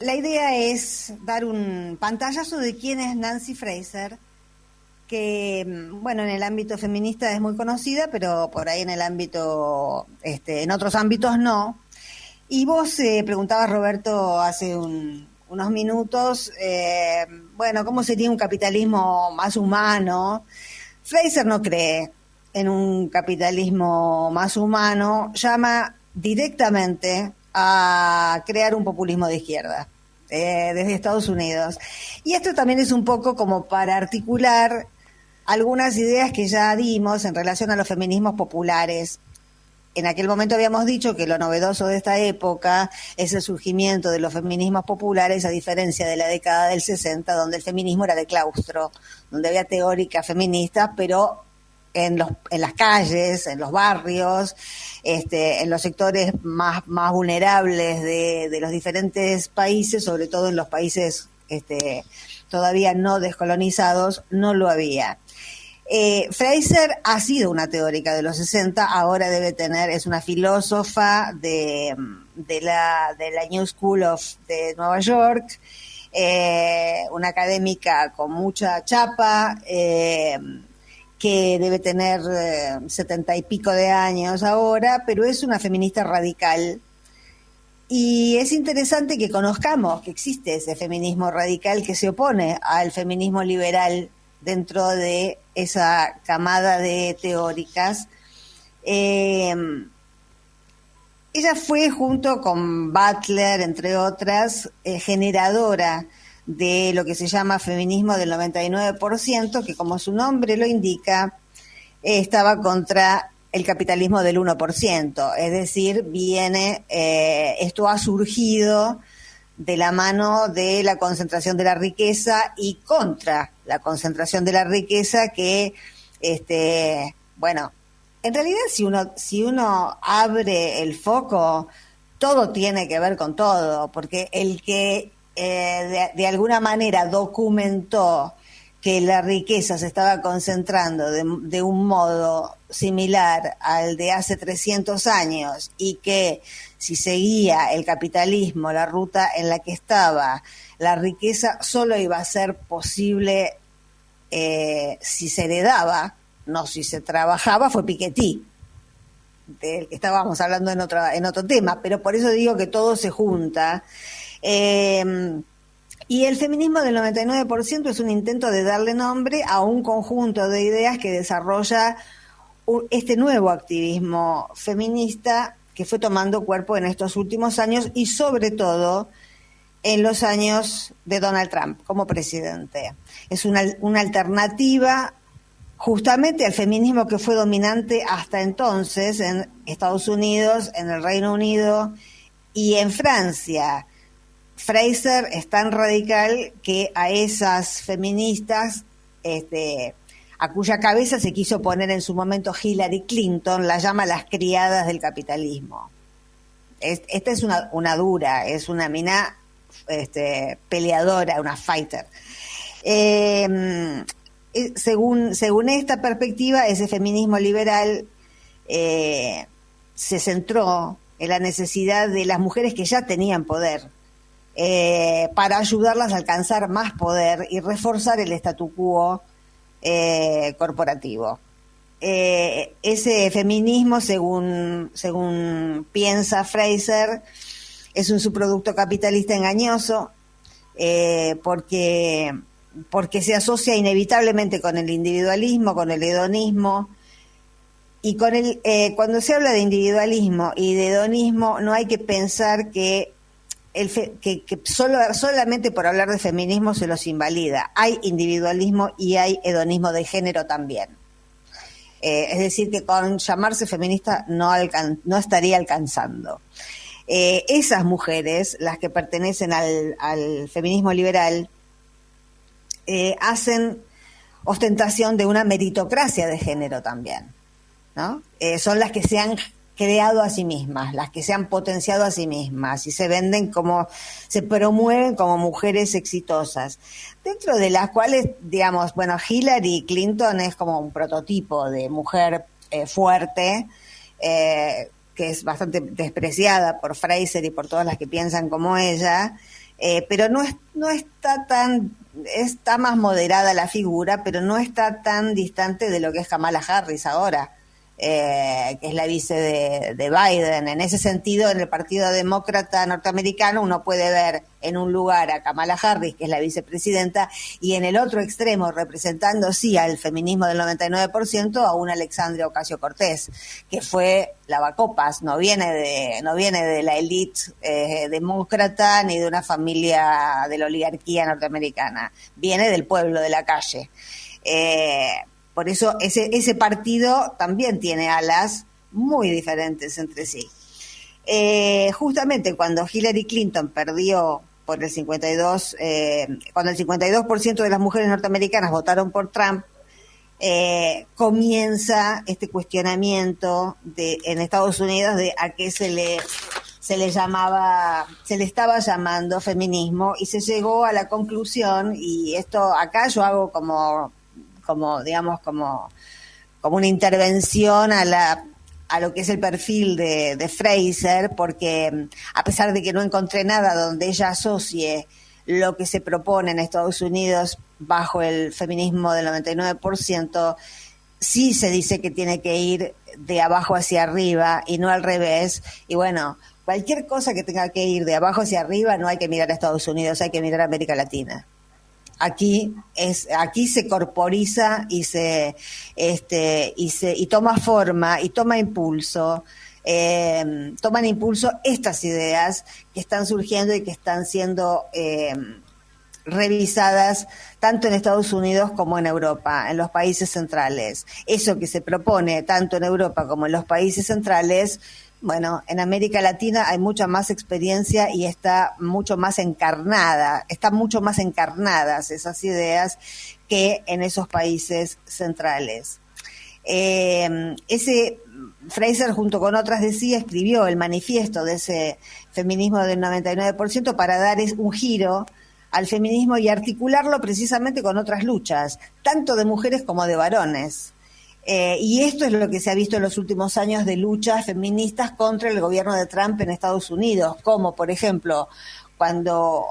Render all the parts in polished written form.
La idea es dar un pantallazo de quién es Nancy Fraser, que, bueno, en el ámbito feminista es muy conocida, pero por ahí en el ámbito, en otros ámbitos no. Y vos preguntabas, Roberto, hace unos minutos, bueno, ¿cómo sería un capitalismo más humano? Fraser no cree en un capitalismo más humano, llama directamente a crear un populismo de izquierda desde Estados Unidos. Y esto también es un poco como para articular algunas ideas que ya dimos en relación a los feminismos populares. En aquel momento habíamos dicho que lo novedoso de esta época es el surgimiento de los feminismos populares, a diferencia de la década del 60, donde el feminismo era de claustro, donde había teóricas feministas, pero en las calles, en los barrios, en los sectores más vulnerables de los diferentes países, sobre todo en los países todavía no descolonizados, no lo había. Fraser ha sido una teórica de los 60, ahora es una filósofa de la New School de Nueva York, una académica con mucha chapa, que debe tener 70 y pico de años ahora, pero es una feminista radical. Y es interesante que conozcamos que existe ese feminismo radical que se opone al feminismo liberal dentro de esa camada de teóricas. Ella fue, junto con Butler, entre otras, generadora de lo que se llama feminismo del 99%, que, como su nombre lo indica, estaba contra el capitalismo del 1%. Es decir, esto ha surgido de la mano de la concentración de la riqueza y contra la concentración de la riqueza que, bueno, en realidad si uno abre el foco, todo tiene que ver con todo, porque el que de alguna manera documentó que la riqueza se estaba concentrando de un modo similar al de hace 300 años y que si seguía el capitalismo, la ruta en la que estaba, la riqueza solo iba a ser posible si se heredaba, no si se trabajaba, fue Piketty, del que estábamos hablando en otro tema, pero por eso digo que todo se junta. Y el feminismo del 99% es un intento de darle nombre a un conjunto de ideas que desarrolla este nuevo activismo feminista que fue tomando cuerpo en estos últimos años y sobre todo en los años de Donald Trump como presidente. Es una alternativa justamente al feminismo que fue dominante hasta entonces en Estados Unidos, en el Reino Unido y en Francia. Fraser es tan radical que a esas feministas, a cuya cabeza se quiso poner en su momento Hillary Clinton, la llama las criadas del capitalismo. Esta es una dura, es una mina peleadora, una fighter. Según esta perspectiva, ese feminismo liberal se centró en la necesidad de las mujeres que ya tenían poder, para ayudarlas a alcanzar más poder y reforzar el statu quo corporativo. Ese feminismo, según piensa Fraser, es un subproducto capitalista engañoso, porque se asocia inevitablemente con el individualismo, con el hedonismo, y cuando se habla de individualismo y de hedonismo no hay que pensar que solamente por hablar de feminismo se los invalida. Hay individualismo y hay hedonismo de género también. Es decir, que con llamarse feminista no estaría alcanzando. Esas mujeres, las que pertenecen al feminismo liberal, hacen ostentación de una meritocracia de género también, ¿no? Son las que se han creado a sí mismas, las que se han potenciado a sí mismas y se promueven como mujeres exitosas, dentro de las cuales, digamos, bueno, Hillary Clinton es como un prototipo de mujer fuerte, que es bastante despreciada por Fraser y por todas las que piensan como ella, pero no está tan, está más moderada la figura, pero no está tan distante de lo que es Kamala Harris ahora, que es la vice de Biden. En ese sentido, en el Partido Demócrata norteamericano uno puede ver en un lugar a Kamala Harris, que es la vicepresidenta, y en el otro extremo, representando sí al feminismo del 99%, a una Alexandria Ocasio-Cortez, que fue lavacopas, no viene de la élite demócrata ni de una familia de la oligarquía norteamericana, viene del pueblo, de la calle. Por eso ese partido también tiene alas muy diferentes entre sí. Justamente cuando Hillary Clinton perdió por el 52, cuando el 52% de las mujeres norteamericanas votaron por Trump, comienza este cuestionamiento en Estados Unidos de a qué se le estaba llamando feminismo, y se llegó a la conclusión, y esto acá yo hago como una intervención a lo que es el perfil de Fraser, porque a pesar de que no encontré nada donde ella asocie lo que se propone en Estados Unidos bajo el feminismo del 99%, sí se dice que tiene que ir de abajo hacia arriba y no al revés. Y bueno, cualquier cosa que tenga que ir de abajo hacia arriba no hay que mirar a Estados Unidos, hay que mirar a América Latina. Aquí se corporiza y toma forma y toma impulso, toman impulso estas ideas que están surgiendo y que están siendo revisadas tanto en Estados Unidos como en Europa, en los países centrales. Eso que se propone tanto en Europa como en los países centrales, bueno, en América Latina hay mucha más experiencia y están mucho más encarnadas esas ideas que en esos países centrales. Fraser, junto con otras, escribió el manifiesto de ese feminismo del 99% para dar un giro al feminismo y articularlo precisamente con otras luchas, tanto de mujeres como de varones. Y esto es lo que se ha visto en los últimos años de luchas feministas contra el gobierno de Trump en Estados Unidos, como por ejemplo cuando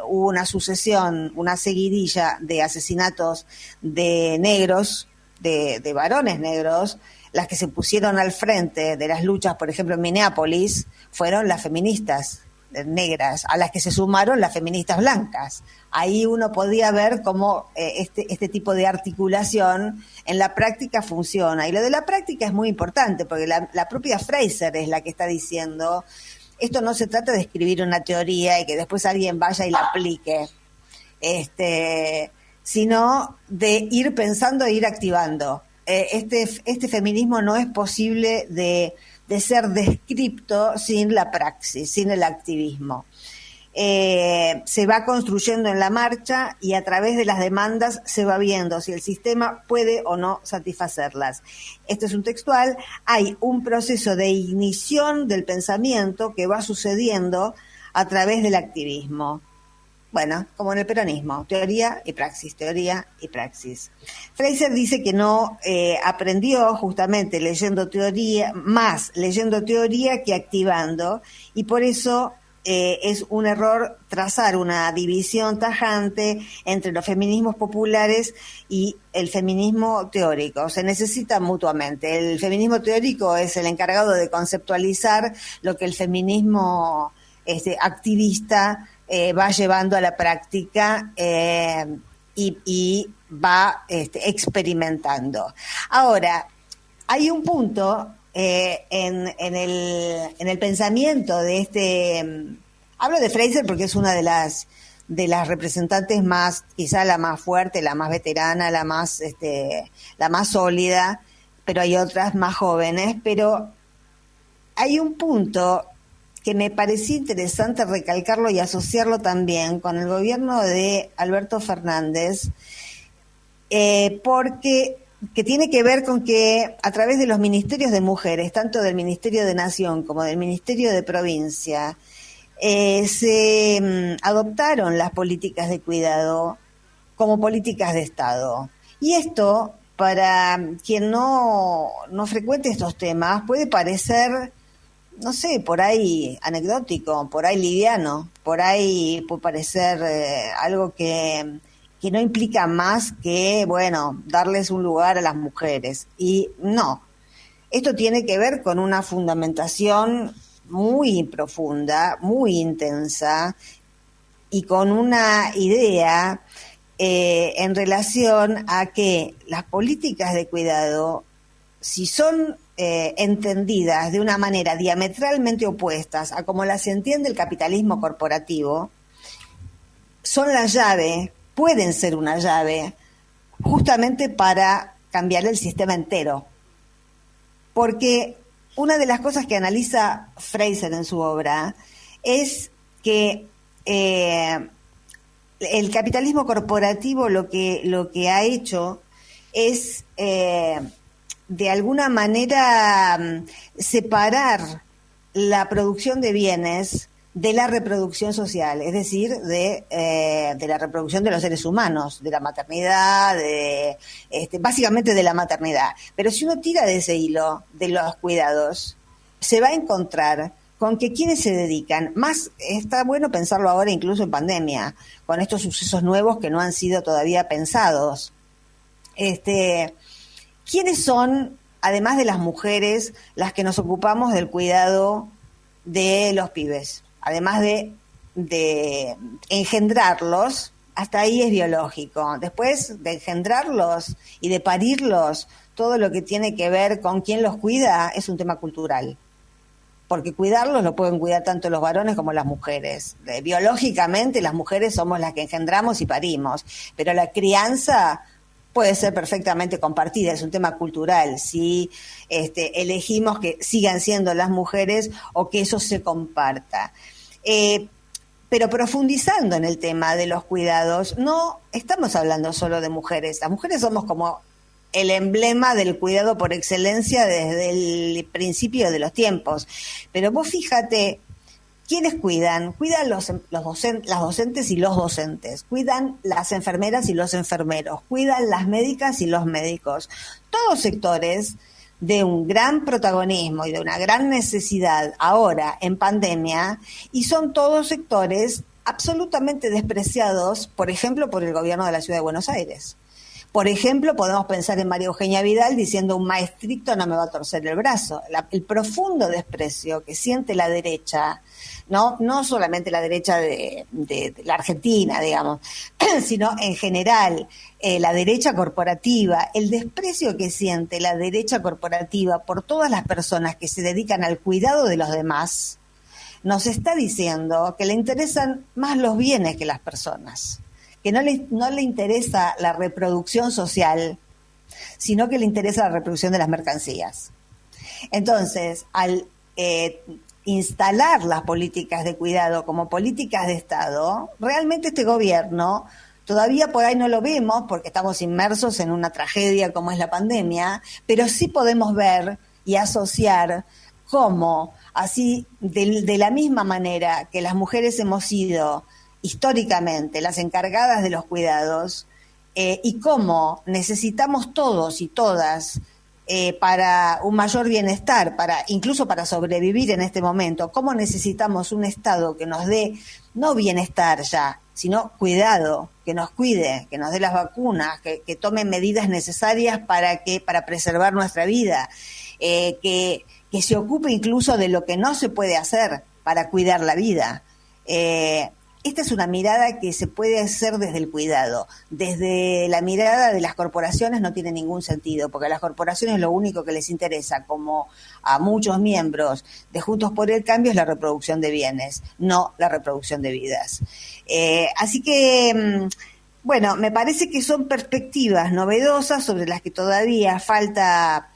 hubo una sucesión, una seguidilla de asesinatos de negros, de varones negros. Las que se pusieron al frente de las luchas, por ejemplo en Minneapolis, fueron las feministas negras, a las que se sumaron las feministas blancas. Ahí uno podía ver cómo este tipo de articulación en la práctica funciona. Y lo de la práctica es muy importante, porque la propia Fraser es la que está diciendo, esto no se trata de escribir una teoría y que después alguien vaya y la aplique, sino de ir pensando e ir activando. Este feminismo no es posible de ser descripto sin la praxis, sin el activismo. Se va construyendo en la marcha y a través de las demandas se va viendo si el sistema puede o no satisfacerlas. Este es un textual. Hay un proceso de ignición del pensamiento que va sucediendo a través del activismo. Bueno, como en el peronismo, teoría y praxis, teoría y praxis. Fraser dice que no aprendió justamente leyendo teoría que activando, y por eso es un error trazar una división tajante entre los feminismos populares y el feminismo teórico. Se necesitan mutuamente. El feminismo teórico es el encargado de conceptualizar lo que el feminismo activista va llevando a la práctica y va experimentando. Ahora, hay un punto en el pensamiento de hablo de Fraser porque es una de las representantes más, quizá la más fuerte, la más veterana, la más sólida, pero hay otras más jóvenes. Pero hay un punto que me parecía interesante recalcarlo y asociarlo también con el gobierno de Alberto Fernández, porque que tiene que ver con que a través de los ministerios de mujeres, tanto del Ministerio de Nación como del Ministerio de Provincia, se adoptaron las políticas de cuidado como políticas de Estado. Y esto, para quien no frecuente estos temas, puede parecer no sé, por ahí anecdótico, por ahí liviano, por ahí puede parecer algo que no implica más que, bueno, darles un lugar a las mujeres. Y no, esto tiene que ver con una fundamentación muy profunda, muy intensa y con una idea en relación a que las políticas de cuidado, si son entendidas de una manera diametralmente opuestas a como las entiende el capitalismo corporativo, son la llave, pueden ser una llave, justamente para cambiar el sistema entero. Porque una de las cosas que analiza Fraser en su obra es que el capitalismo corporativo lo que ha hecho es de alguna manera separar la producción de bienes de la reproducción social, es decir, de la reproducción de los seres humanos, de la maternidad, básicamente de la maternidad. Pero si uno tira de ese hilo de los cuidados, se va a encontrar con que quienes se dedican, más está bueno pensarlo ahora incluso en pandemia, con estos sucesos nuevos que no han sido todavía pensados. ¿Quiénes son, además de las mujeres, las que nos ocupamos del cuidado de los pibes? Además de engendrarlos, hasta ahí es biológico. Después de engendrarlos y de parirlos, todo lo que tiene que ver con quién los cuida es un tema cultural. Porque cuidarlos lo pueden cuidar tanto los varones como las mujeres. Biológicamente las mujeres somos las que engendramos y parimos, pero la crianza puede ser perfectamente compartida, es un tema cultural, si elegimos que sigan siendo las mujeres o que eso se comparta. Pero profundizando en el tema de los cuidados, no estamos hablando solo de mujeres, las mujeres somos como el emblema del cuidado por excelencia desde el principio de los tiempos, pero vos fíjate, ¿quiénes cuidan? Cuidan las docentes y los docentes, cuidan las enfermeras y los enfermeros, cuidan las médicas y los médicos. Todos sectores de un gran protagonismo y de una gran necesidad ahora en pandemia, y son todos sectores absolutamente despreciados, por ejemplo, por el gobierno de la Ciudad de Buenos Aires. Por ejemplo, podemos pensar en María Eugenia Vidal diciendo un maestrito no me va a torcer el brazo. El profundo desprecio que siente la derecha, no solamente la derecha de la Argentina, digamos, sino en general, la derecha corporativa, el desprecio que siente la derecha corporativa por todas las personas que se dedican al cuidado de los demás, nos está diciendo que le interesan más los bienes que las personas, que no le interesa la reproducción social, sino que le interesa la reproducción de las mercancías. Entonces, al instalar las políticas de cuidado como políticas de Estado, realmente este gobierno, todavía por ahí no lo vemos porque estamos inmersos en una tragedia como es la pandemia, pero sí podemos ver y asociar cómo, así de la misma manera que las mujeres hemos sido históricamente las encargadas de los cuidados, y cómo necesitamos todos y todas para un mayor bienestar, incluso para sobrevivir en este momento, cómo necesitamos un Estado que nos dé no bienestar ya, sino cuidado, que nos cuide, que nos dé las vacunas, que tome medidas necesarias para preservar nuestra vida, que se ocupe incluso de lo que no se puede hacer para cuidar la vida. Esta es una mirada que se puede hacer desde el cuidado. Desde la mirada de las corporaciones no tiene ningún sentido, porque a las corporaciones lo único que les interesa, como a muchos miembros de Juntos por el Cambio, es la reproducción de bienes, no la reproducción de vidas. Así que, bueno, me parece que son perspectivas novedosas sobre las que todavía falta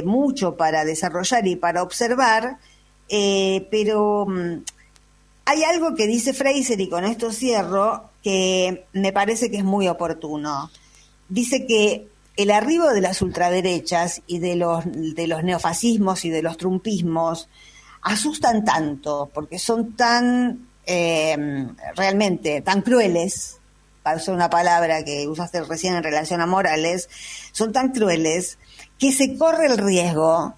mucho para desarrollar y para observar, pero hay algo que dice Fraser, y con esto cierro, que me parece que es muy oportuno. Dice que el arribo de las ultraderechas y de los neofascismos y de los trumpismos asustan tanto, porque son tan, realmente, tan crueles, para usar una palabra que usaste recién en relación a Morales, son tan crueles que se corre el riesgo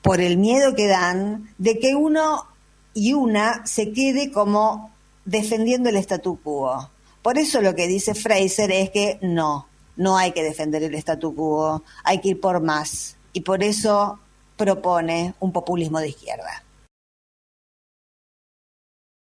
por el miedo que dan de que uno y una se quede como defendiendo el statu quo. Por eso lo que dice Fraser es que no hay que defender el statu quo, hay que ir por más. Y por eso propone un populismo de izquierda.